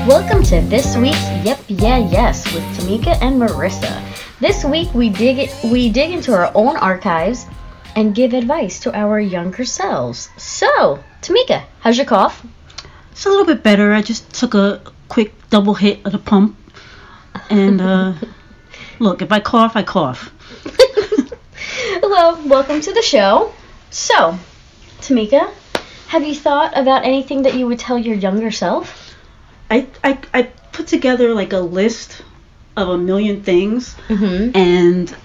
Welcome to this week's Yep, Yeah, Yes with Tamika and Marissa. This week we dig into our own archives and give advice to our younger selves. So, Tamika, how's your cough? It's a little bit better. I just took a quick double hit of the pump. And look, if I cough, I cough. Hello, welcome to the show. So, Tamika, have you thought about anything that you would tell your younger self? I put together like a list of a million things, Mm-hmm. and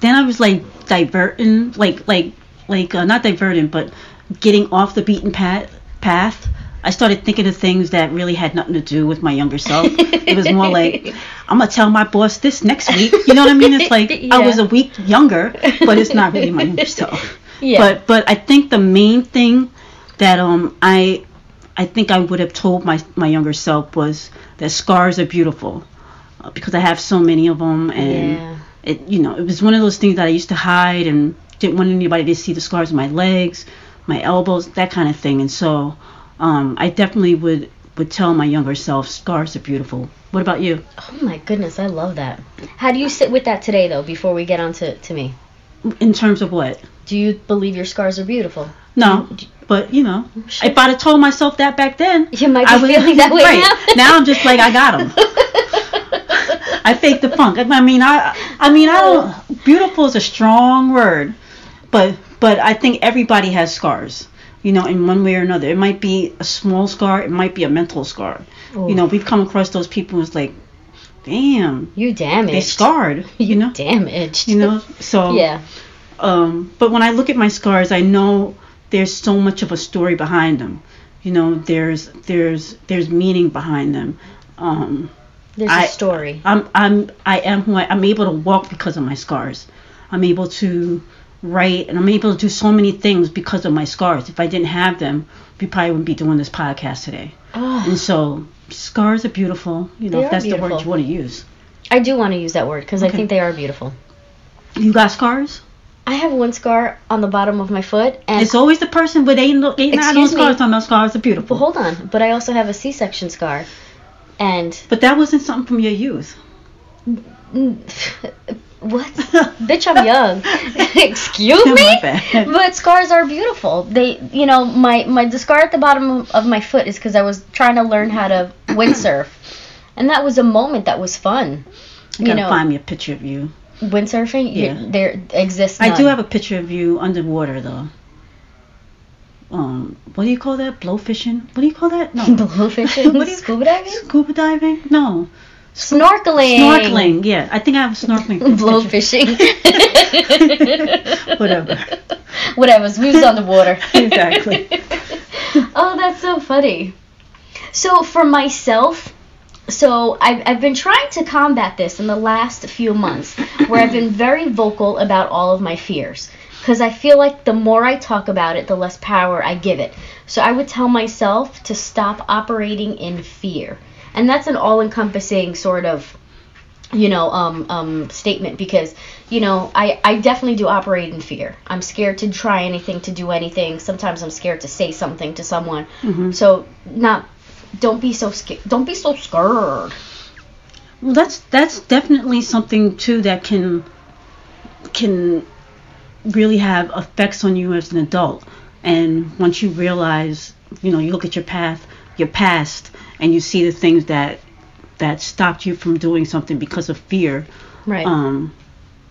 then I was like diverting, not diverting, but getting off the beaten path. I started thinking of things that really had nothing to do with my younger self. It was more like, I'm gonna tell my boss this next week. You know what I mean? It's like Yeah. I was a week younger, but it's not really my younger self. Yeah. But I think the main thing that I think I would have told my younger self was that scars are beautiful, because I have so many of them, and it was one of those things that I used to hide and didn't want anybody to see the scars on my legs, my elbows, that kind of thing. And so I definitely would tell my younger self scars are beautiful. What about you? Oh my goodness, I love that. How do you sit with that today, though, before we get on to me? In terms of what? Do you believe your scars are beautiful? No, but if I'd have told myself that back then, You might be feeling that way right. now. Now I'm just like, I got them. I faked the funk. I mean, I don't. Beautiful is a strong word, but I think everybody has scars. In one way or another. It might be a small scar. It might be a mental scar. Ooh. We've come across those people who's like, damn, You damaged. they scarred. Damaged. So Yeah. But when I look at my scars, I know there's so much of a story behind them. There's meaning behind them. There's a story. I'm able to walk because of my scars. I'm able to write, and I'm able to do so many things because of my scars. If I didn't have them, we probably wouldn't be doing this podcast today. Oh, And so scars are beautiful. They If are that's the beautiful. word you want to use. I do want to use that word because I Okay. think they are beautiful. You got scars? I have one scar on the bottom of my foot, and It's always the person with ain't not no Excuse me. scars on those scars are beautiful. well, hold on. But I also have a C-section scar, and But that wasn't something from your youth. what? Bitch, I'm young. Excuse My me. bad. But scars are beautiful. They, the scar at the bottom of my foot is because I was trying to learn how to windsurf, and that was a moment that was fun. You gotta find me a picture of you. Windsurfing, Yeah. there exists. I do none. have a picture of you underwater though. What do you call that? Blowfishing? What do you call that? No. Blowfishing? What do you- Scuba diving? Scuba diving? No. Snorkeling. Snorkeling. Yeah, I think I have a snorkeling picture. Blowfishing. Whatever. Whatever. Moves on the water. Exactly. Oh, that's so funny. So for myself, I've been trying to combat this in the last few months, where I've been very vocal about all of my fears, because I feel like the more I talk about it, the less power I give it. So I would tell myself to stop operating in fear, and that's an all-encompassing sort of statement, because I definitely do operate in fear. I'm scared to try anything, to do anything. Sometimes I'm scared to say something to someone. Mm-hmm. So don't be so scared. Don't be so scared. Well, that's definitely something too that can really have effects on you as an adult. And once you realize, you look at your past, and you see the things that stopped you from doing something because of fear. Right.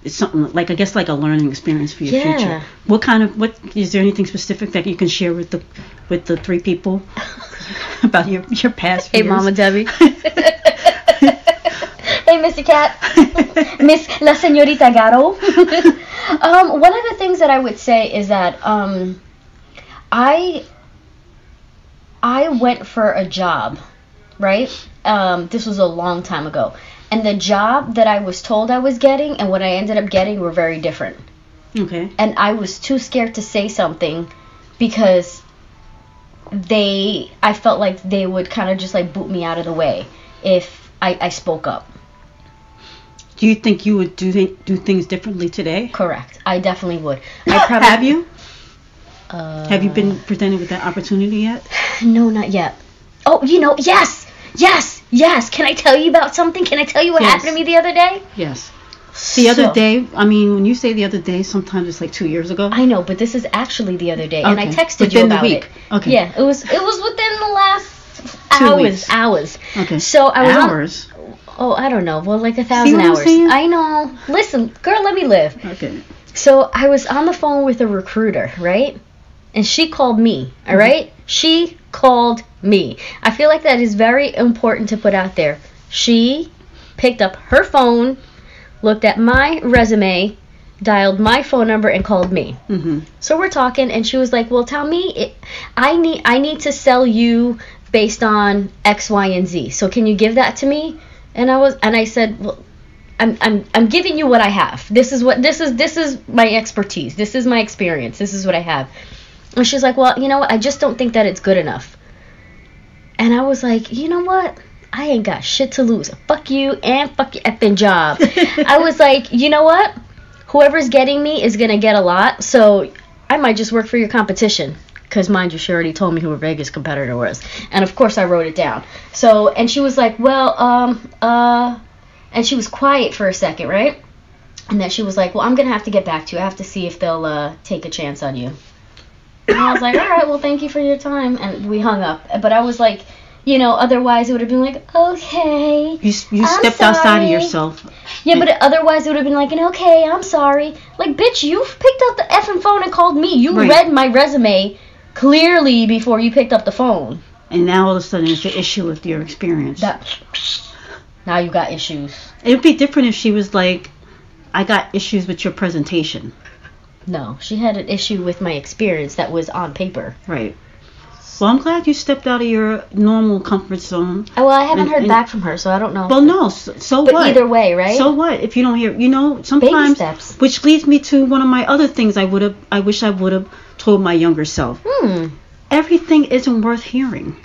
It's something like, I guess, like a learning experience for your Yeah. future. What is there anything specific that you can share with the three people about your past fears? Hey, Mama Debbie. Hey, Mr. Cat. Miss La Señorita Gato. One of the things that I would say is that I went for a job, right? This was a long time ago. And the job that I was told I was getting and what I ended up getting were very different. Okay. And I was too scared to say something because I felt like they would kind of just like boot me out of the way if I spoke up. Do you think you would do things differently today? Correct. I definitely would. Have you? Have you been presented with that opportunity yet? No, not yet. Oh, yes. Yes. Can I tell you about something? Can I tell you what happened to me the other day? Yes. The other day, I mean, when you say the other day, sometimes it's like 2 years ago. I know, but this is actually the other day, and I texted within you about the week. it. Okay. Yeah, it was within the last 2 weeks. hours. Okay. So I was hours. I don't know. Well, like 1,000 See what I'm hours. saying? I know. Listen, girl, let me live. Okay. So I was on the phone with a recruiter, right? And she called me, all right? She called me. I feel like that is very important to put out there. She picked up her phone, looked at my resume, dialed my phone number, and called me. So we're talking, and she was like, well, tell me, I need to sell you based on X, Y, and Z. So can you give that to me? And I said, well, I'm giving you what I have. This is my expertise. This is my experience. This is what I have. And she's like, well, you know what? I just don't think that it's good enough. And I was like, you know what? I ain't got shit to lose. Fuck you and fuck your effing job. I was like, you know what? Whoever's getting me is gonna get a lot. So I might just work for your competition. Because, mind you, she already told me who her biggest competitor was. And, of course, I wrote it down. So, and she was like, well, and she was quiet for a second, right? And then she was like, well, I'm going to have to get back to you. I have to see if they'll take a chance on you. And I was like, all right, well, thank you for your time. And we hung up. But I was like, you know, otherwise it would have been like, okay. You stepped outside of yourself. Yeah, but otherwise it would have been like, okay, I'm sorry. Like, bitch, you picked up the effing phone and called me. You read my resume clearly before you picked up the phone. And now all of a sudden it's an issue with your experience. Now you got issues. It would be different if she was like, I got issues with your presentation. No, she had an issue with my experience that was on paper. Right. Well, I'm glad you stepped out of your normal comfort zone. Well, I haven't heard back from her, so I don't know. Well, no, so but what? Either way, right? So what? If you don't hear, you know, sometimes. Baby steps. Which leads me to one of my other things I wish I would have told my younger self. Everything isn't worth hearing.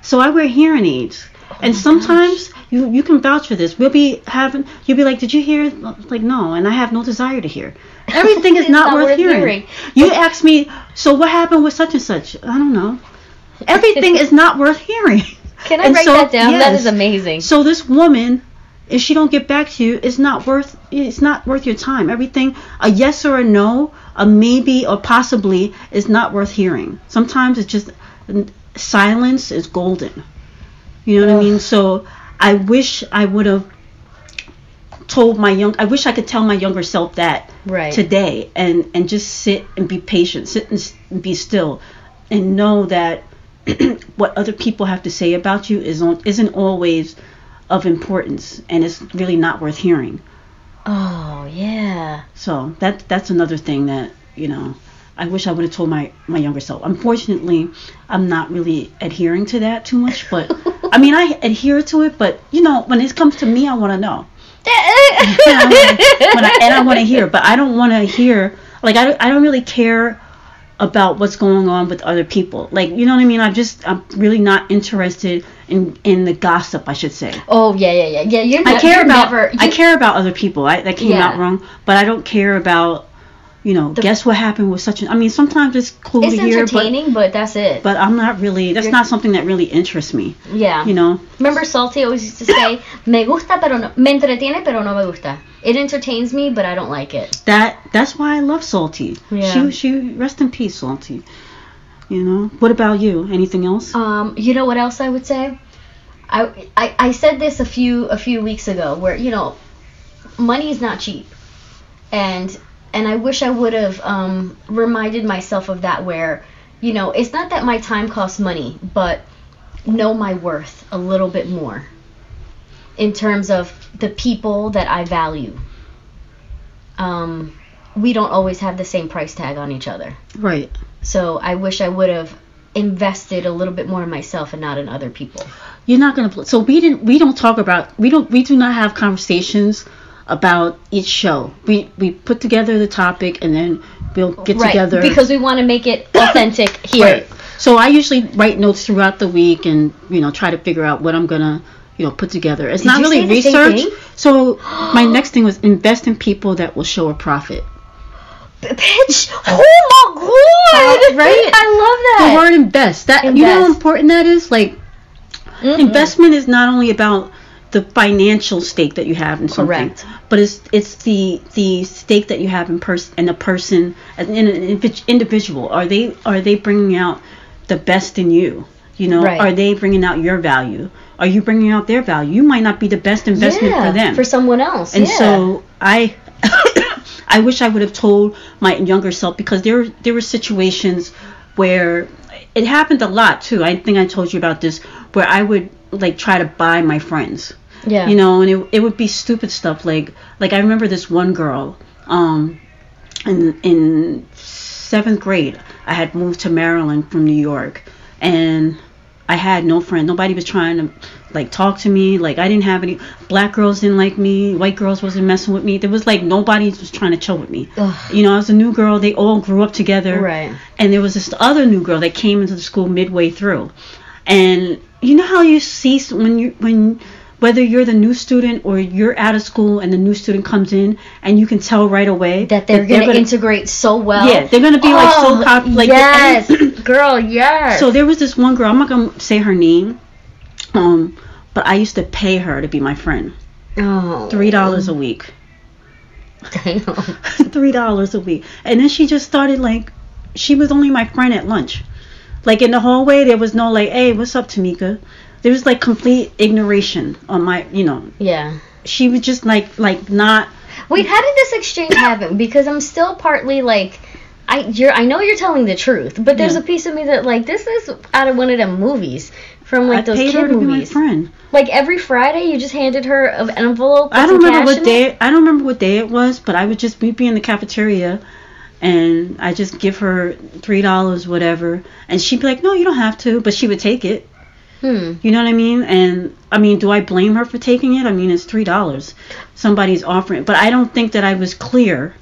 So I wear hearing aids. And sometimes you can vouch for this. You'll be like, did you hear? Like, no, and I have no desire to hear. Everything is not worth hearing. You ask me, so what happened with such and such? I don't know. Everything is not worth hearing. Can I write that down? Yes. That is amazing. So this woman, if she don't get back to you, it's not worth your time. Everything, a yes or a no, a maybe or possibly, is not worth hearing. Sometimes it's just silence is golden. You know what I mean? So I wish I would have I wish I could tell my younger self that today, and just sit and be patient, sit and be still, and know that what other people have to say about you isn't always of importance, and it's really not worth hearing. Oh yeah. So that's another thing that, you know, I wish I would have told my younger self. Unfortunately, I'm not really adhering to that too much, but I mean, I adhere to it, but you know, when it comes to me, I want to know. And I want to hear, but I don't want to hear, like, I don't really care about what's going on with other people. Like, you know what I mean? I'm really not interested in the gossip, I should say. Oh, yeah. I care about other people. That came out wrong, but I don't care about, you know, guess what happened with such I mean, sometimes it's cool to hear. It's entertaining, but that's it. But I'm not really, that's not something that really interests me. Yeah. You know? Remember Salty always used to say, me gusta, pero no, me entretiene, pero no me gusta. It entertains me, but I don't like it. That's why I love Salty. Yeah. She rest in peace, Salty. You know? What about you? Anything else? You know what else I would say? I said this a few weeks ago, where, you know, money is not cheap. And I wish I would have reminded myself of that, where, you know, it's not that my time costs money, but know my worth a little bit more in terms of the people that I value. We don't always have the same price tag on each other. Right. So I wish I would have invested a little bit more in myself and not in other people. You're not gonna. So we do not have conversations about each show. We put together the topic and then we'll get together because we want to make it authentic here. Right. So I usually write notes throughout the week and, you know, try to figure out what I'm gonna, you know, put together. It's not really research. So my next thing was invest in people that will show a profit. Bitch, oh my god! Right? I love that. The word invest. You know how important that is? Like, Investment is not only about the financial stake that you have in something, correct, but it's the stake that you have in a person, in an individual. Are they bringing out the best in you? You know, right. Are they bringing out your value? Are you bringing out their value? You might not be the best investment for them, for someone else. And so I I wish I would have told my younger self, because there were situations where it happened a lot too. I think I told you about this, where I would like try to buy my friends. Yeah. You know, and it would be stupid stuff like I remember this one girl in 7th grade. I had moved to Maryland from New York, and I had no friend. Nobody was trying to like talk to me. Like, I didn't have any black girls didn't like me. White girls wasn't messing with me. There was like nobody was trying to chill with me. Ugh. You know, I was a new girl. They all grew up together. Right. And there was this other new girl that came into the school midway through. And you know how you see when whether you're the new student or you're out of school and the new student comes in, and you can tell right away that they're going to integrate so well. Yeah, they're going to be like so happy. Like, yes, girl, yes. So there was this one girl, I'm not going to say her name, but I used to pay her to be my friend. Oh. $3 a week. Damn. $3 a week. And then she just started like, she was only my friend at lunch. Like in the hallway, there was no like, hey, what's up, Tamika? There was like complete ignoration on my, you know. Yeah. She was just like not. Wait, how did this exchange happen? Because I'm still partly like, I know you're telling the truth, but there's a piece of me that like, this is out of one of them movies from like those kid movies. Be my friend. Like every Friday, you just handed her an envelope. I don't remember what day. I don't remember what day it was, but I would just be in the cafeteria, and I just give her $3, whatever, and she'd be like, "No, you don't have to," but she would take it. You know what I mean? And I mean, do I blame her for taking it? I mean, it's $3. Somebody's offering, but I don't think that I was clear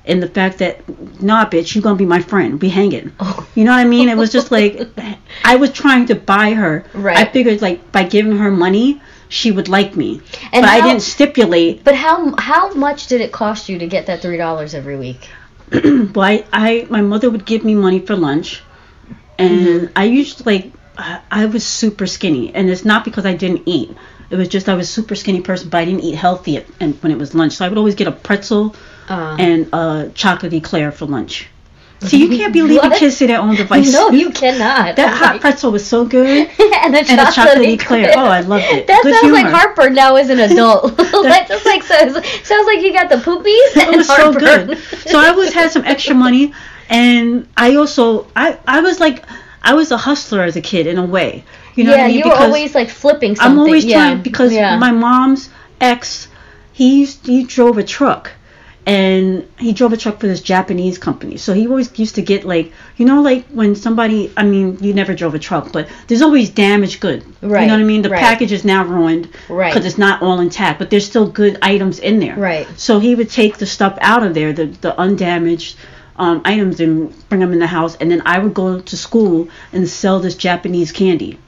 in the fact that, nah, bitch, you're gonna be my friend. We hanging. Oh. You know what I mean? It was just like I was trying to buy her. Right. I figured like by giving her money, she would like me. And I didn't stipulate. But how much did it cost you to get that $3 every week? Well, my mother would give me money for lunch, and I used to like. I was super skinny, and it's not because I didn't eat. It was just I was a super skinny person, but I didn't eat healthy when it was lunch. So I would always get a pretzel and a chocolate eclair for lunch. See, you can't be leaving kids to their own devices. No, you cannot. That hot pretzel was so good. and a chocolate eclair. Oh, I loved it. That sounds like heartburn now as an adult. That just like sounds like you got the poopies and it was heartburn. So good. So I always had some extra money, and I also I was like. I was a hustler as a kid in a way. You know what I mean? You were always like flipping something. I'm always trying, because my mom's ex, he drove a truck. And he drove a truck for this Japanese company. So he always used to get like, you know, like when somebody, I mean, you never drove a truck, but there's always damaged good. Right. You know what I mean? The package is now ruined because it's not all intact, but there's still good items in there. Right. So he would take the stuff out of there, the undamaged items, and bring them in the house, and then I would go to school and sell this Japanese candy.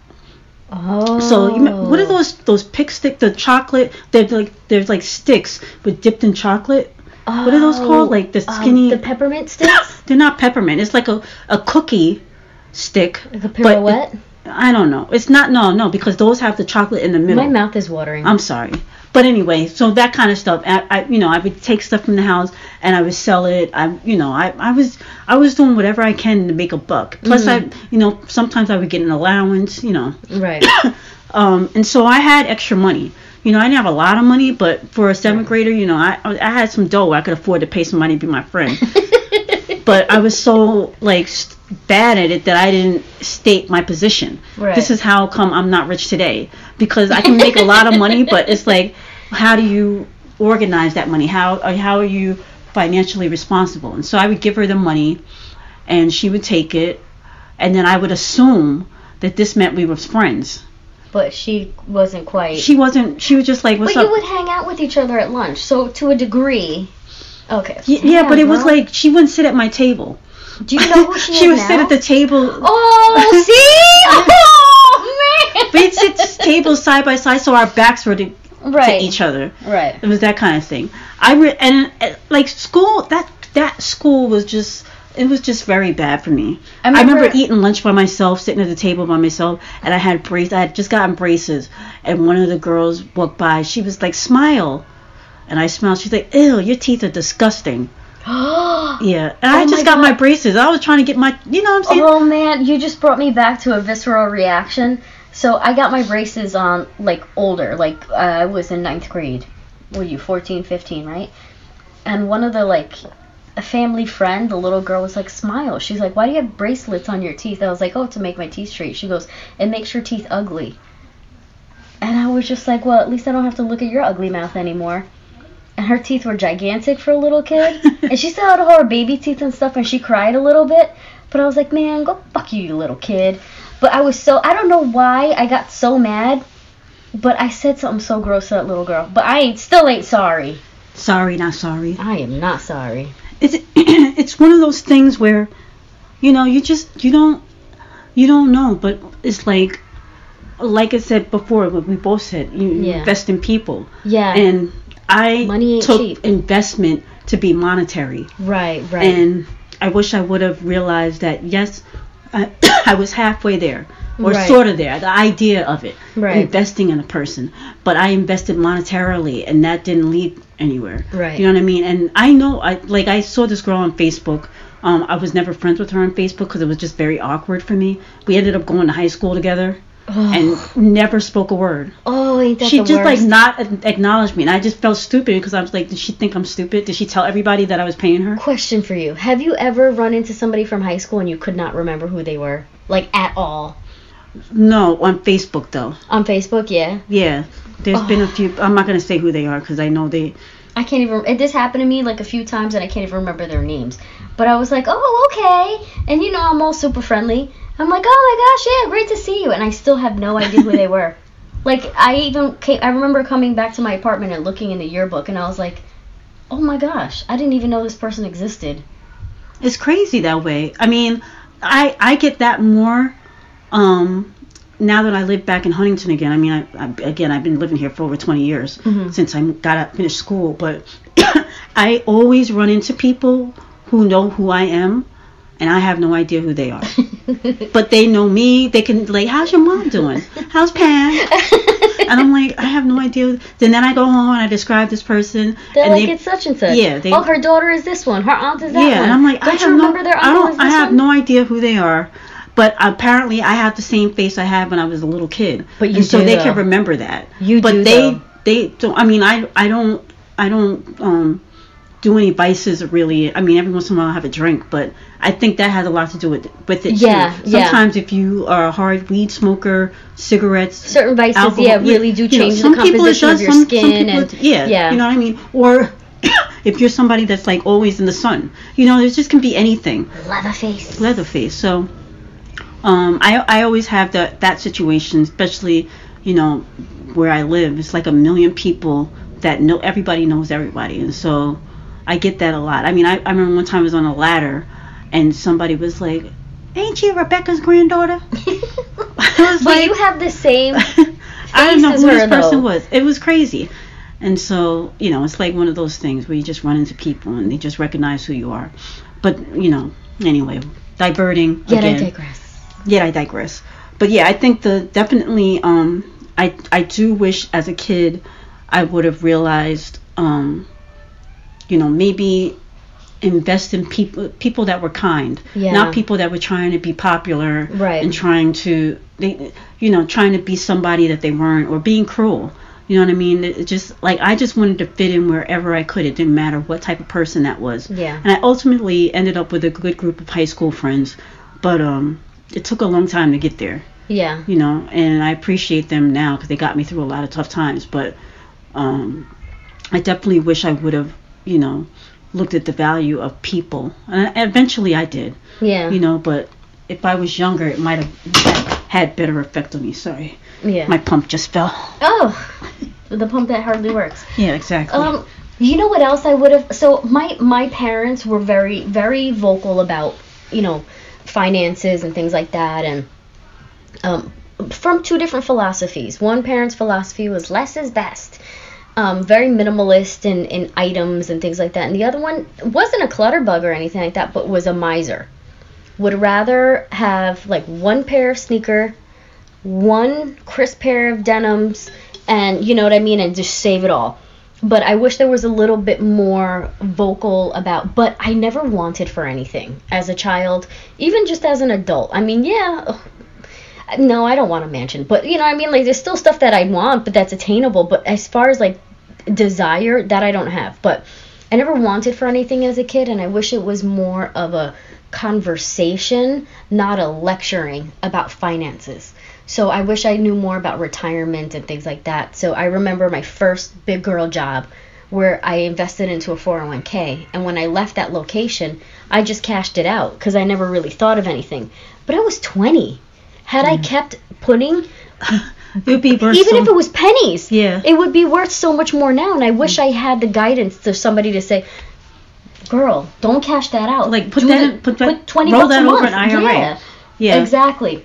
Oh. So what are those pick stick, the chocolate? There's like sticks with dipped in chocolate. Oh. What are those called? Like the skinny. The peppermint sticks. They're not peppermint. It's like a cookie stick. Like a pirouette. I don't know. It's not no because those have the chocolate in the middle. My mouth is watering. I'm sorry. But anyway, so that kind of stuff. I would take stuff from the house and I would sell it. I was doing whatever I can to make a buck. Plus, sometimes I would get an allowance. Right. And so I had extra money. I didn't have a lot of money, but for a 7th grader, I had some dough. I could afford to pay somebody to be my friend. But I was so bad at it that I didn't state my position. Right. This is how come I'm not rich today, because I can make a lot of money, but it's like, how do you organize that money? How are you financially responsible? And so I would give her the money, and she would take it, and then I would assume that this meant we were friends. But she wasn't quite. She wasn't. She was just like, "What's up?" But you would hang out with each other at lunch, so to a degree. Okay. Yeah, but it was like she wouldn't sit at my table. Do you know who she is She would now? sit at the table. Oh, see? Oh, man. We'd sit tables side by side, so our backs were to each other. Right. It was that kind of thing. Like school. That school was just it was just very bad for me. I I remember remember eating lunch by myself, sitting at the table by myself, and I had just gotten braces, and one of the girls walked by. She was like, "Smile," and I smiled. She's like, "Ew, your teeth are disgusting." Yeah, and I just got my braces. I was trying to get my, you know what I'm saying? Oh man, you just brought me back to a visceral reaction. So I got my braces on like older, like I was in 9th grade. What were you, 14, 15, right? And one of the like a family friend, the little girl was like, "Smile." She's like, "Why do you have bracelets on your teeth?" I was like, "Oh, to make my teeth straight." She goes, "It makes your teeth ugly." And I was just like, well, at least I don't have to look at your ugly mouth anymore. And her teeth were gigantic for a little kid. And she still had all her baby teeth and stuff, and she cried a little bit. But I was like, man, go fuck you little kid. But I don't know why I got so mad, but I said something so gross to that little girl. But I still ain't sorry. Sorry, not sorry. I am not sorry. It's one of those things where, you know, you don't know, but it's like I said before, what we both said, you invest in people. Yeah. And I Money ain't took cheap. investment to be monetary. Right. And I wish I would have realized that, yes, I was halfway there, or sort of there, the idea of it, investing in a person. But I invested monetarily, and that didn't lead anywhere. Right. You know what I mean? And I know, I saw this girl on Facebook. I was never friends with her on Facebook because it was just very awkward for me. We ended up going to high school together. And never spoke a word. Oh, ain't that she the just worst? like not acknowledged me, and I just felt stupid because I was like, did she think I'm stupid? Did she tell everybody that I was paying her? Question for you: have you ever run into somebody from high school and you could not remember who they were, like at all? No, on Facebook though. On Facebook, yeah. Yeah, there's been a few. I'm not gonna say who they are because I know they. I can't even. This happened to me like a few times, and I can't even remember their names. But I was like, oh, okay, and you know, I'm all super friendly. I'm like, oh my gosh, yeah, great to see you, and I still have no idea who they were. Like, I remember coming back to my apartment and looking in the yearbook, and I was like, oh my gosh, I didn't even know this person existed. It's crazy that way. I mean, I get that more now that I live back in Huntington again. I mean, I've been living here for over 20 years since I finished school, but I always run into people who know who I am, and I have no idea who they are. But they know me. They can, like, how's your mom doing? How's Pam? And I'm like, I have no idea. Then I go home and I describe this person. They're like, it's such and such. Yeah. Oh, her daughter is this one. Her aunt is that one. Yeah, and I'm like, don't you remember their uncle is this I have one? no idea who they are. But apparently I have the same face I had when I was a little kid. But you so they can remember that. But they don't. I mean, I don't do any vices really. I mean, every once in a while I have a drink, but I think that has a lot to do with it too. Sometimes if you are a hard weed smoker, cigarettes, certain vices, alcohol, really do change the composition of your skin. You know what I mean? Or if you're somebody that's like always in the sun, you know, it just can be anything. Leatherface. So I always have that situation, especially, you know, where I live. It's like a million people that know, everybody knows everybody, and so I get that a lot. I mean, I remember one time I was on a ladder, and somebody was like, "Ain't you Rebecca's granddaughter?" But you have the same face I don't know as who her, this person though. was. It was crazy. And so, you know, it's like one of those things where you just run into people and they just recognize who you are. But, you know, anyway, diverting. Yet again. I digress. But yeah, I think definitely, I do wish as a kid I would have realized, you know, maybe invest in people that were kind, not people that were trying to be popular and trying to be somebody that they weren't, or being cruel. You know what I mean? It just, like, I just wanted to fit in wherever I could. It didn't matter what type of person that was. Yeah. And I ultimately ended up with a good group of high school friends, but it took a long time to get there. Yeah. You know, and I appreciate them now because they got me through a lot of tough times. But I definitely wish I would have, you know, looked at the value of people. And eventually I did. Yeah. You know, but if I was younger, it might have had better effect on me. Sorry. Yeah. My pump just fell. Oh, the pump that hardly works. Yeah, exactly. You know what else I would have? So my parents were very, very vocal about, you know, finances and things like that, and from two different philosophies. One parent's philosophy was less is best, very minimalist in items and things like that. And the other one wasn't a clutter bug or anything like that, but was a miser. Would rather have like one pair of sneaker, one crisp pair of denims, and you know what I mean, and just save it all. But I wish there was a little bit more vocal about, but I never wanted for anything as a child, even just as an adult. I mean, yeah, no, I don't want a mansion, but you know what I mean, like there's still stuff that I want, but that's attainable. But as far as like desire, that I don't have. But I never wanted for anything as a kid, and I wish it was more of a conversation, not a lecturing about finances. So I wish I knew more about retirement and things like that. So I remember my first big girl job where I invested into a 401k, and when I left that location, I just cashed it out because I never really thought of anything. But I was 20. Had I kept putting, it would be worth even if it was pennies, yeah, it would be worth so much more now. And I wish I had the guidance to somebody to say, girl, don't cash that out. Like put 20 roll bucks that a over month. an IRA. Yeah, exactly.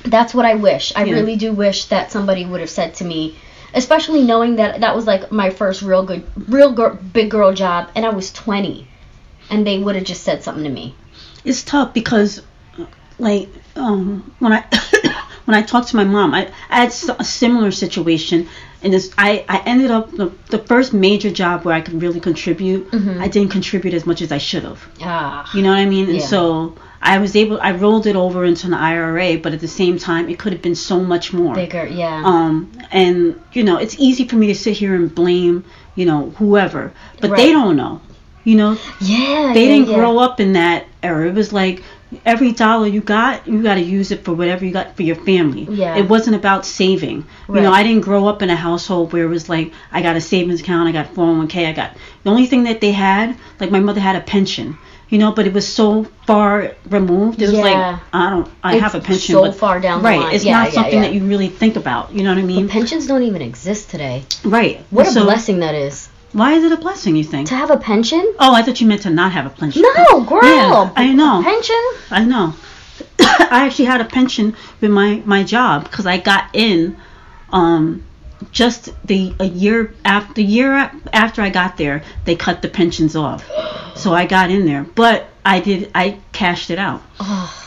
That's what I wish. I Yeah. really do wish that somebody would have said to me, especially knowing that that was like my first big girl job, and I was 20, and they would have just said something to me. It's tough because, like, when I when I talked to my mom, I had a similar situation. And I ended up the first major job where I could really contribute. Mm-hmm. I didn't contribute as much as I should have. Ah, You know what I mean? And yeah. so I rolled it over into an IRA, but at the same time, it could have been so much more. bigger, yeah. And you know, it's easy for me to sit here and blame, you know, whoever, but Right. they don't know. You know, Yeah, they yeah, didn't yeah. grow up in that era. It was like every dollar you got to use it for whatever you got for your family. Yeah. It wasn't about saving. Right. You know, I didn't grow up in a household where it was like I got a savings account, I got 401k, the only thing that they had, like my mother had a pension. You know, but it was so far removed. It was like I have a pension, so but far down the right, line. it's Yeah, not yeah, something yeah. that you really think about. You know what I mean? But pensions don't even exist today. Right. What a So, blessing that is. Why is it a blessing, you think? To have a pension? Oh, I thought you meant to not have a pension. No, girl. Yeah, I know. A pension? I know. I actually had a pension with my job because I got in just a year after I got there. They cut the pensions off, so I got in there. But I cashed it out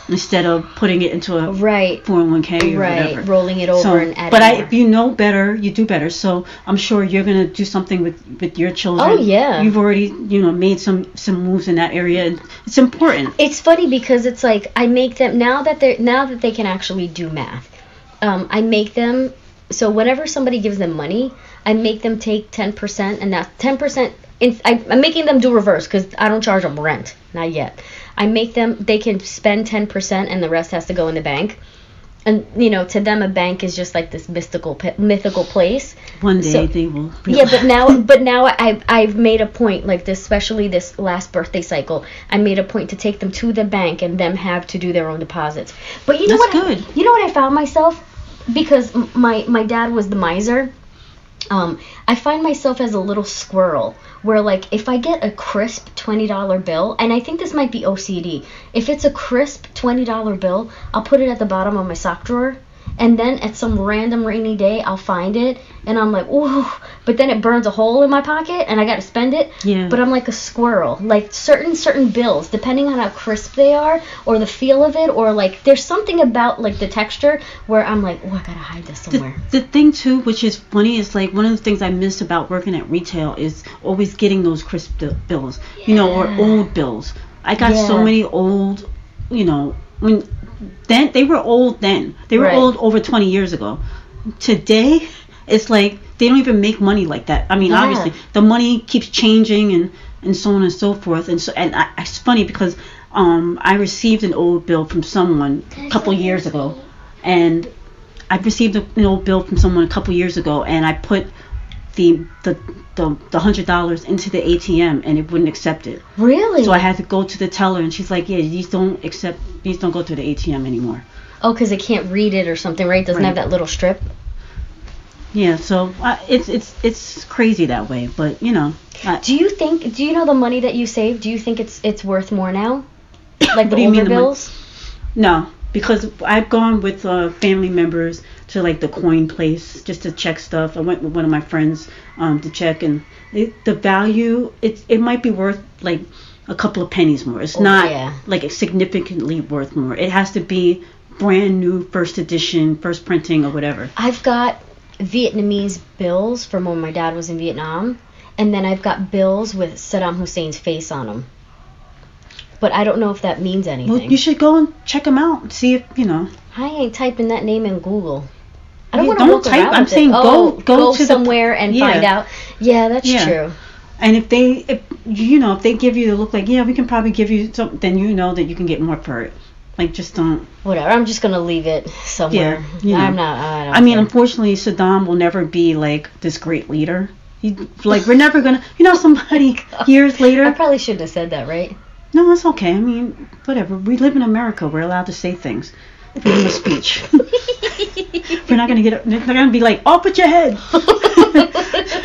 instead of putting it into a Right. 401k or whatever. Rolling it over and adding But more. if you know better, you do better. So I'm sure you're gonna do something with your children. Oh, yeah. You've already made some moves in that area, and it's important. It's funny because it's like I make them now that they can actually do math. I make them so whenever somebody gives them money, I make them take 10%, and that's 10%. I'm making them do reverse because I don't charge them rent, not yet. I make them they can spend 10% and the rest has to go in the bank. And you know, to them, a bank is just like this mythical place. One day they will. Yeah, but now I've made a point, like this, especially this last birthday cycle. I made a point to take them to the bank and them have to do their own deposits. But you know That's what? good. You know what I found myself, because my dad was the miser. I find myself as a little squirrel where, like, if I get a crisp $20 bill, and I think this might be OCD, if it's a crisp $20 bill, I'll put it at the bottom of my sock drawer, and then at some random rainy day, I'll find it, and I'm like, ooh, but then it burns a hole in my pocket, and I got to spend it. Yeah. But I'm like a squirrel. Like, certain bills, depending on how crisp they are, or the feel of it, or, like, there's something about, like, the texture where I'm like, oh, I got to hide this somewhere. The thing, too, which is funny, is, like, one of the things I miss about working at retail is always getting those crisp bills, you know, or old bills. I got so many old, you know, then they were old then. They were old over 20 years ago. Today, it's like they don't even make money like that. I mean, obviously, the money keeps changing and so on and so forth. And it's funny because I received an old bill from someone a couple years ago, and I received an old bill from someone a couple years ago, and I put the $100 into the ATM, and it wouldn't accept it. Really? So I had to go to the teller, and she's like, "Yeah, these don't go to the ATM anymore." Oh, because it can't read it or something, right? It doesn't have that little strip. Yeah, so it's crazy that way, but you know. Do you know the money that you save? Do you think it's worth more now? Like the What do you older mean bills? No, because I've gone with family members to like the coin place just to check stuff. I went with one of my friends to check, and the value, it might be worth like a couple of pennies more. It's not like significantly worth more. It has to be brand new, first edition, first printing or whatever. I've got Vietnamese bills from when my dad was in Vietnam, and then I've got bills with Saddam Hussein's face on them. But I don't know if that means anything. Well, you should go and check them out and see if, you know. I ain't typing that name in Google. I don't want to look type. around I'm with saying it. go to somewhere and find out. Yeah, that's true. And if they give you the look like, we can probably give you something, then you know that you can get more for it. Like, just don't. Whatever. I'm just gonna leave it somewhere. Yeah, I'm not. I mean, unfortunately, Saddam will never be like this great leader. We're never gonna. Somebody years later. I probably shouldn't have said that, right? No, it's okay. I mean, whatever. We live in America. We're allowed to say things. Freedom of speech. We're not gonna get. They're gonna be like, "Off with your head."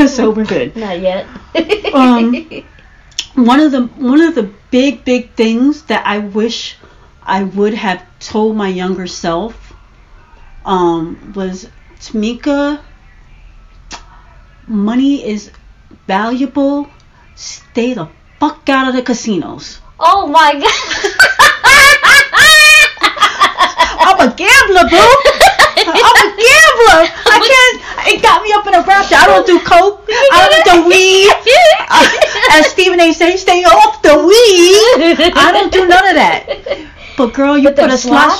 So we're good. Not yet. One of the big things that I wish I would have told my younger self was, Tamika, money is valuable. Stay the fuck out of the casinos. Oh my god. I'm a gambler, boo. I'm a gambler. I can't. It got me up in a rapture. I don't do coke. I don't do weed. As Stephen A. said, stay off the weed. I don't do none of that. But girl, you put a slot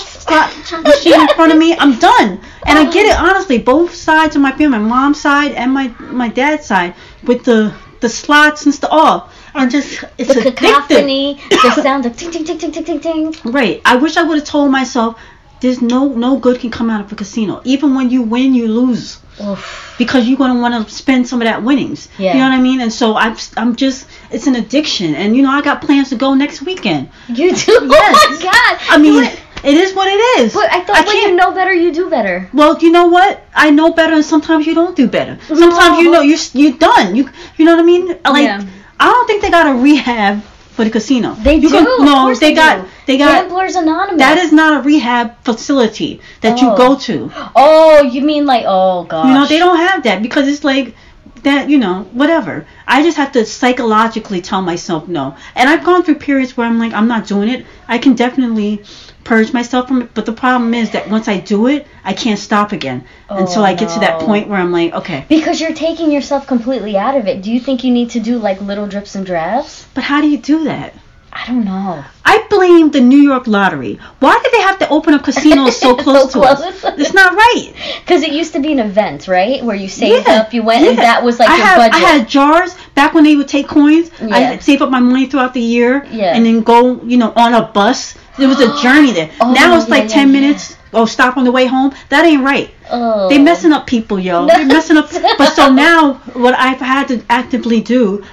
machine in front of me, I'm done. And I get it, honestly. Both sides of my family, my mom's side and my dad's side, with the slots and stuff. Oh, I'm just, it's the addictive. Cacophony, the sound of ting ting ting ting ting ting ting. Right. I wish I would have told myself, there's no good can come out of a casino. Even when you win, you lose. Oof. Because you're going to want to spend some of that winnings. Yeah. You know what I mean? And so I'm just, it's an addiction. And I got plans to go next weekend. You do? Yes. Oh my god. I mean, it is what it is. But I thought when you know better, you do better. Well, you know what? I know better, and sometimes you don't do better. Sometimes you're done. You know what I mean? Like, I don't think they got a rehab for the casino. They do. No, they got Gamblers Anonymous. That is not a rehab facility that you go to. Oh, you mean like, oh gosh. They don't have that, because it's like that, whatever. I just have to psychologically tell myself no. And I've gone through periods where I'm like, I'm not doing it. I can definitely purge myself from it, but the problem is that once I do it, I can't stop again until I get to that point where I'm like, okay. Because you're taking yourself completely out of it. Do you think you need to do like little drips and drabs? But how do you do that? I don't know. I blame the New York lottery. Why did they have to open up casinos so close to us? It's not right. Because it used to be an event, right? Where you saved up, you went, and that was like your budget. I had jars back when they would take coins. I'd save up my money throughout the year and then go, on a bus. There was a journey there. Now it's like 10 minutes. Oh, stop on the way home. That ain't right. Oh. They messing up people, yo. They're messing up. But so now, what I've had to actively do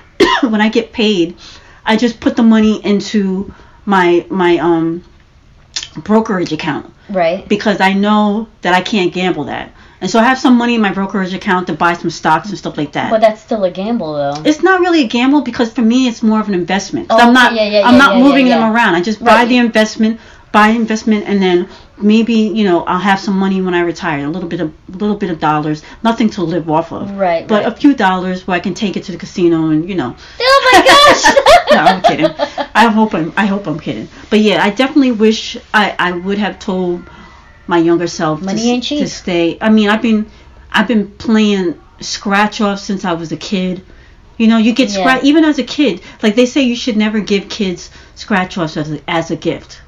when I get paid, I just put the money into my brokerage account. Right. Because I know that I can't gamble that. And so I have some money in my brokerage account to buy some stocks and stuff like that. But that's still a gamble, though. It's not really a gamble, because for me it's more of an investment. Oh, I'm not moving them around. I just buy the investment, and then maybe I'll have some money when I retire, a little bit of dollars, nothing to live off of. Right. But a few dollars where I can take it to the casino and Oh my gosh! No, I'm kidding. I hope I'm kidding. But yeah, I definitely wish I would have told my younger self to stay. I mean, I've been playing scratch off since I was a kid. You get scratch even as a kid. Like they say, you should never give kids scratch offs as a gift.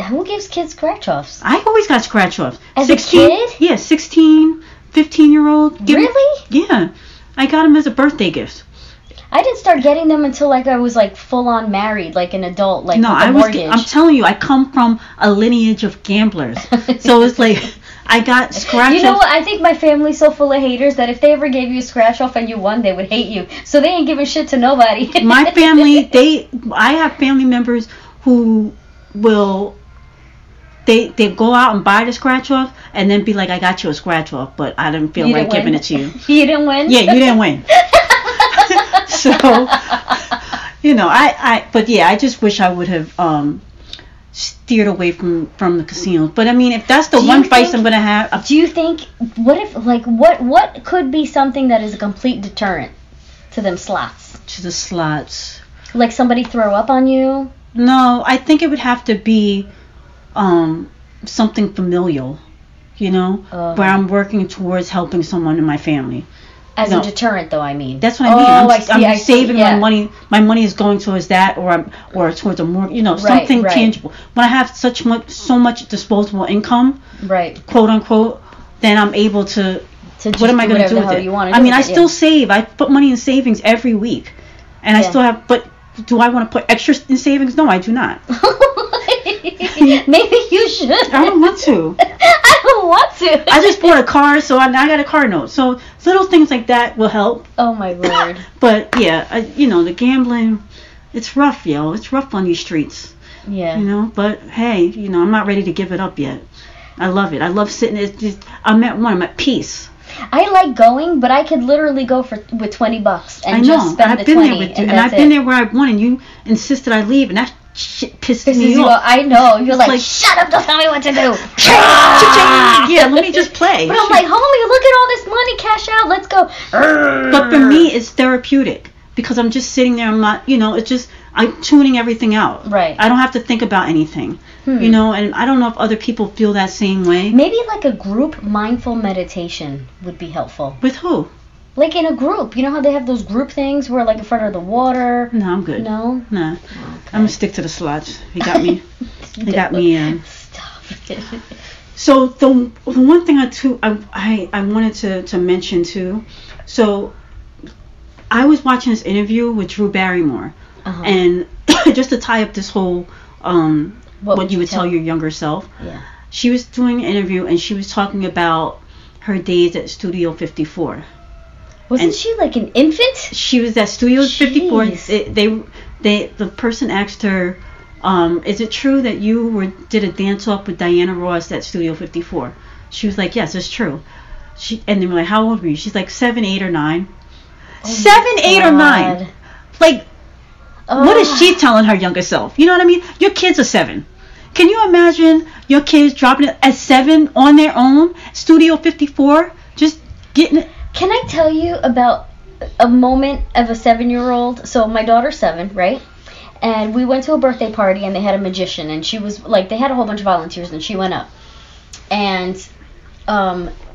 Who gives kids scratch offs? I always got scratch offs. As 16, a kid? Yeah, 16, 15-year-old. Really? Yeah, I got them as a birthday gift. I didn't start getting them until like I was like full on married, like an adult, like with a mortgage. I'm telling you, I come from a lineage of gamblers, so it's like I got scratch. You know what? I think my family's so full of haters that if they ever gave you a scratch off and you won, they would hate you. So they ain't giving shit to nobody. My family, I have family members who will. They go out and buy the scratch off and then be like, I got you a scratch off, but I didn't feel like giving it to you. You didn't win? Yeah, you didn't win. So, but yeah, I just wish I would have steered away from the casinos. But I mean, if that's the Do one you vice think- I'm gonna have, Do you think what if like what could be something that is a complete deterrent to them slots? to the slots. Like somebody throw up on you? No, I think it would have to be something familial, you know, where I'm working towards helping someone in my family. As No. a deterrent, though, I mean. That's what I mean. I see, I'm I see, saving yeah. my money. My money is going towards that, or towards a more, you know, Right, something right. tangible. When I have so much disposable income, Right. quote unquote, then I'm able to. Just What am I going to whatever do the with hell it? you wanna I do mean, with I it, still yeah. save. I put money in savings every week, and I Yeah. still have. But do I want to put extra in savings? No, I do not. Maybe you should. I don't want to. I don't want to. I just bought a car, so I got a car note. So little things like that will help. Oh my lord. But yeah, you know, the gambling, it's rough, yo. It's rough on these streets. Yeah. You know, but hey, you know, I'm not ready to give it up yet. I love it. I love sitting. It's just, I'm at peace. I like going, but I could literally go with $20 and I know. just spend I've the been 20 there with you, and and that's I've been it. there where I won, and you insisted I leave, and that shit pissed Pisses me you off. off. I know. You're like, like- shut up! Don't tell me what to do. Yeah, let me just play. But I'm like, homie, look at all this money, cash out. Let's go. But for me, it's therapeutic because I'm just sitting there. I'm not, you know, it's just I'm tuning everything out. Right. I don't have to think about anything. You know, and I don't know if other people feel that same way. Maybe like a group mindful meditation would be helpful. With who? Like in a group. You know how they have those group things where like in front of the water? No, I'm good. No? Nah. I'm gonna stick to the slots. He got me. He got me. Stop. So the one thing I wanted to mention too. So I was watching this interview with Drew Barrymore, and just to tie up this whole what you would tell your younger self. Yeah. She was doing an interview and she was talking about her days at Studio 54. Wasn't she like an infant? She was at Studio 54. Jeez. The person asked her, is it true that you did a dance off with Diana Ross at Studio 54? She was like, yes, it's true. And they were like, how old were you? She's like 7, 8, or 9. Oh 7, 8, or 9. God. Like, what is she telling her younger self? You know what I mean? Your kids are 7. Can you imagine your kids dropping it at 7 on their own? Studio 54, just getting it. Can I tell you about a moment of a 7-year-old? So my daughter's 7, right? And we went to a birthday party and they had a magician and she was like, they had a whole bunch of volunteers and she went up. And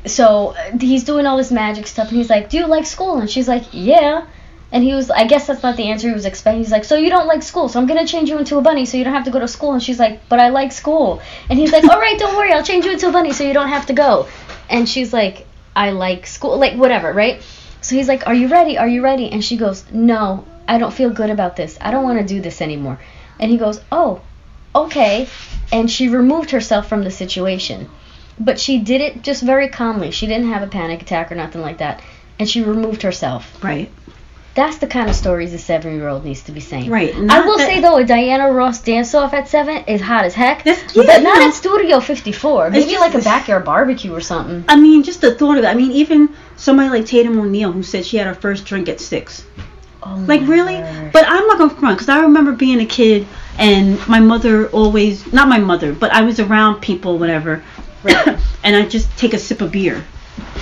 so he's doing all this magic stuff and he's like, do you like school? And she's like, yeah. And he was, I guess that's not the answer he was expecting. He's like, so you don't like school, so I'm going to change you into a bunny so you don't have to go to school. And she's like, but I like school. And he's like, all right, don't worry, I'll change you into a bunny so you don't have to go. And she's like, I like school, like whatever, right? So he's like, are you ready? Are you ready? And she goes, no, I don't feel good about this. I don't want to do this anymore. And he goes, oh, okay. And she removed herself from the situation. But she did it just very calmly. She didn't have a panic attack or nothing like that. And she removed herself. Right. That's the kind of stories a 7-year-old needs to be saying. Right. I will say, though, a Diana Ross dance-off at 7 is hot as heck. Yeah, but not you know, at Studio 54. Maybe just- like a backyard barbecue or something. I mean, just the thought of it. I mean, even somebody like Tatum ONeal who said she had her first drink at 6. Oh, Like, really? Lord. But I'm not going to front, because I remember being a kid, and my mother always, not my mother, but I was around people, whatever, Right. and I just take a sip of beer.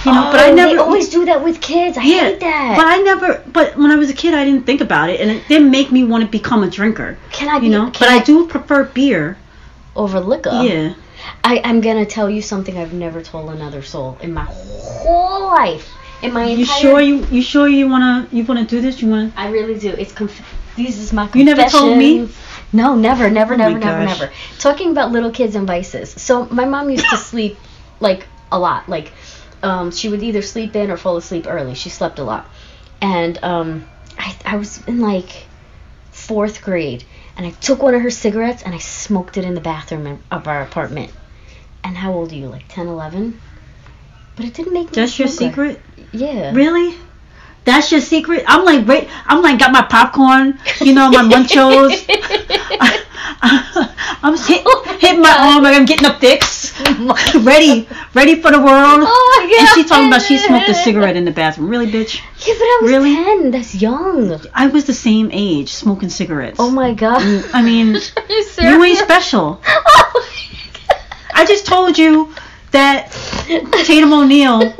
You know, but I never. They always do that with kids. I hate that. But when I was a kid, I didn't think about it, and it didn't make me want to become a drinker. Can I be, you know? can But I do prefer beer. over liquor? Yeah. I'm going to tell you something I've never told another soul in my whole life. In my entire... You sure you wanna do this? You wanna? I really do. This is my confession. You never told me? No, never. my gosh. Talking about little kids and vices. So my mom used to sleep like a lot. Like she would either sleep in or fall asleep early. She slept a lot. And I was in like 4th grade and I took one of her cigarettes and I smoked it in the bathroom of our apartment. And how old are you? Like 10, 11? But it didn't make me That's your smoker. secret? Yeah. Really? That's your secret? I'm like got my popcorn, you know, my munchos. I'm hitting my arm like I'm getting a fix. ready for the world. Oh my god. And she talking about she smoked a cigarette in the bathroom. Really, bitch? Yeah, but I was Really? 10. That's young. I was the same age smoking cigarettes. Oh my god. I mean, Are you serious? you ain't special. Oh I just told you that Tatum ONeal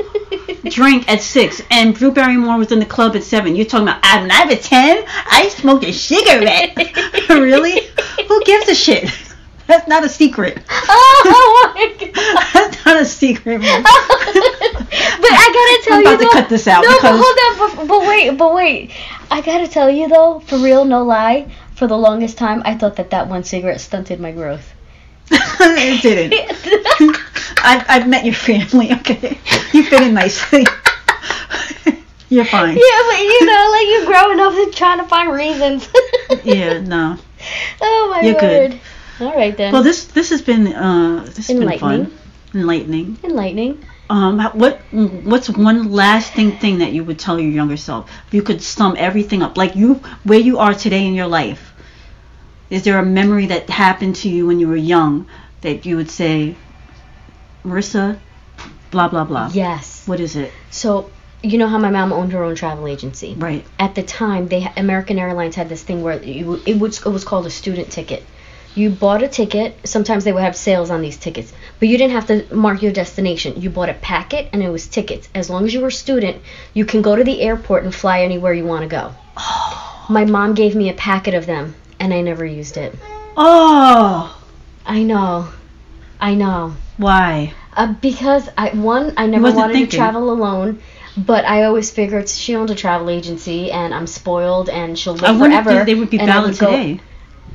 drank at 6 and Drew Barrymore was in the club at 7. You're talking about when I was 10, I smoked a cigarette. Really? Who gives a shit? That's not a secret. Oh my god. That's not a secret. But I gotta tell I'm you about to cut this out No, because- but hold on. But wait. I gotta tell you though, for real, no lie. For the longest time, I thought that one cigarette stunted my growth. It didn't. I've met your family, okay? You fit in nicely. You're fine. Yeah, but like you growing up and trying to find reasons. Yeah, no. Oh my You're word. good. All right then. Well, this has been been fun. Enlightening. Enlightening. What's one lasting thing that you would tell your younger self? If you could sum everything up, like where you are today in your life. Is there a memory that happened to you when you were young that you would say, Marissa, blah, blah, blah? Yes. What is it? So, you know how my mom owned her own travel agency? Right. At the time, American Airlines had this thing where it was called a student ticket. You bought a ticket. Sometimes they would have sales on these tickets. But you didn't have to mark your destination. You bought a packet, and it was tickets. As long as you were a student, you can go to the airport and fly anywhere you want to go. Oh. My mom gave me a packet of them, and I never used it. Oh. I know. Why? Because I never wasn't wanted thinking. to travel alone, but I always figured she owns a travel agency and I'm spoiled and she'll live I wonder forever. if they would be and I valid would go- today.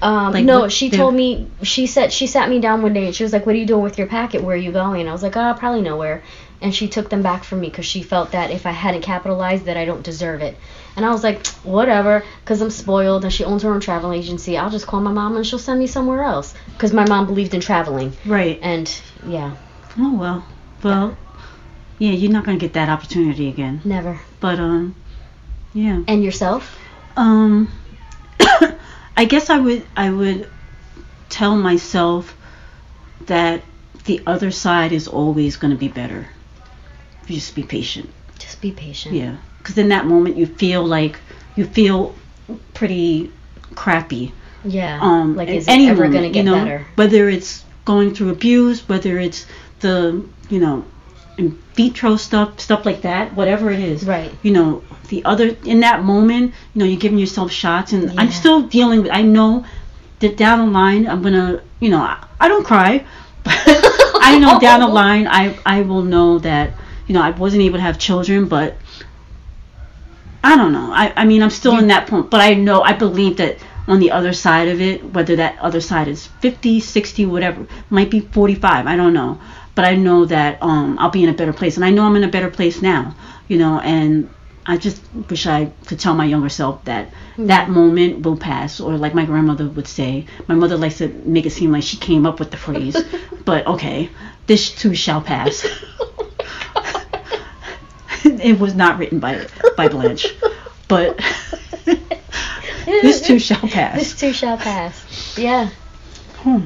No, she told me, she sat me down one day and she was like, what are you doing with your packet? Where are you going? And I was like, oh, probably nowhere. And she took them back from me because she felt that if I hadn't capitalized that I don't deserve it. And I was like, whatever, because I'm spoiled and she owns her own travel agency. I'll just call my mom and she'll send me somewhere else. Because my mom believed in traveling. Right. And, yeah. Oh, well. Well, yeah, you're not going to get that opportunity again. Never. But, yeah. And yourself? I guess I would tell myself that the other side is always going to be better. You just be patient. Just be patient. Yeah, because in that moment you feel pretty crappy. Yeah. Like, in is it any ever moment, going to get better? Whether it's going through abuse, whether it's the in vitro stuff like that, whatever it is. Right. The other, in that moment, you're giving yourself shots, and Yeah. I'm still dealing with, I know that down the line I'm gonna, I don't cry, but I know down the line I will know that, I wasn't able to have children, but I don't know. I mean, I'm still in that point, but I believe that on the other side of it, whether that other side is 50, 60, whatever, might be 45, I don't know. But I know that I'll be in a better place. And I know I'm in a better place now, and I just wish I could tell my younger self that that moment will pass. Or like my grandmother would say, my mother likes to make it seem like she came up with the phrase. But okay, this too shall pass. It was not written by Blanche. But this too shall pass. This too shall pass. Yeah. All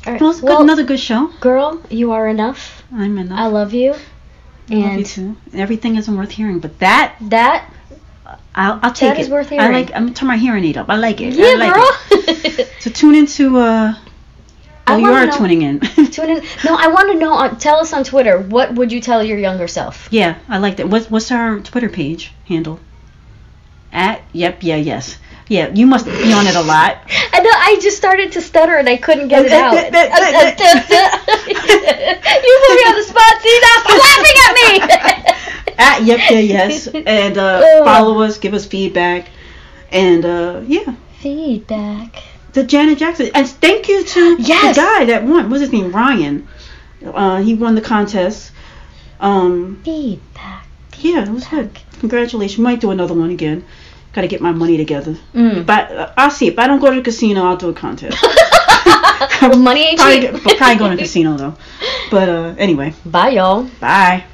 right. Well, it's another good show. Girl, you are enough. I'm enough. I love you. I love you too. Everything isn't worth hearing, but that I'll take it. That is worth hearing. I'm gonna turn my hearing aid up. I like it. Yeah, I like girl. It. So tune into. You are tuning in. Tune in. No, I want to know. Tell us on Twitter. What would you tell your younger self? Yeah, I like that. What's our Twitter page handle? Yes. Yeah, you must be on it a lot. I know. I just started to stutter and I couldn't get it out. You put me on the spot. See, now stop laughing at me. Yes. And follow us, give us feedback, and yeah. Feedback. The Janet Jackson, and thank you to the guy that won. What's his name? Ryan. He won the contest. Feedback. Yeah, it was good. Congratulations. Might do another one again. Got to get my money together. But I'll see. If I don't go to the casino, I'll do a contest. Money ain't cheap. Probably going to the casino though. But anyway. Bye, y'all. Bye.